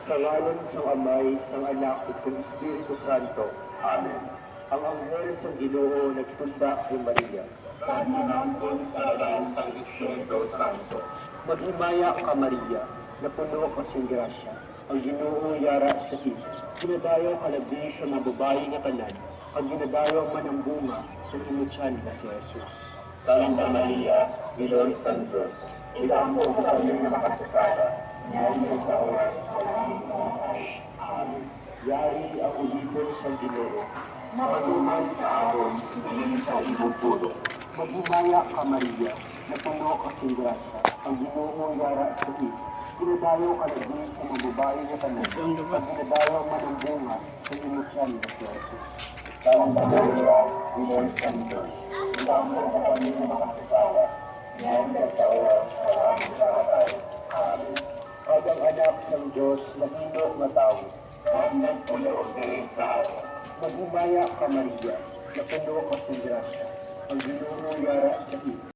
Sa ngalan ng Amay, ng Anak, at ng Espiritu Santo. Amen. Ang anghel sa Ginoo nagpunta kay Maria. Pagmamangkon sa ngalan ng Espiritu Santo. Maghimaya ka, Maria, na puno ka sa grasya. Ang Ginoo yara sa iyo. Ginadayaw ka na di sa mga babae nga tanan. Ang ginadayaw man ang bunga sa imutyan na si Jesus. Santa Maria, Ilon San Diyos, ilampo sa kami na makasasada. Ngayon sa oras sa langit ng Amen. Yari ang ulibon sa Ginoo. Mapanuman sa ahon, ngayon sa ibong pulo. Maghimaya ka, Maria, na puno ka sa grasya. Ang Ginoo yara sa iyo. Ginadayaw ka na din sa mga babae na tanan. Ang ginadayaw man ang bunga sa imutyan na si Jesus. Santa Maria, Ilon San Diyos, ilampo sa kami na makasasada. Ngayon sa oras sa langit ng Amen. Ang anak ng Diyos na hino na tao, nagpulo din sa atin. Maghimaya ka, Maria, na puno ka sa grasya. Ang Ginoo yara sa iyo.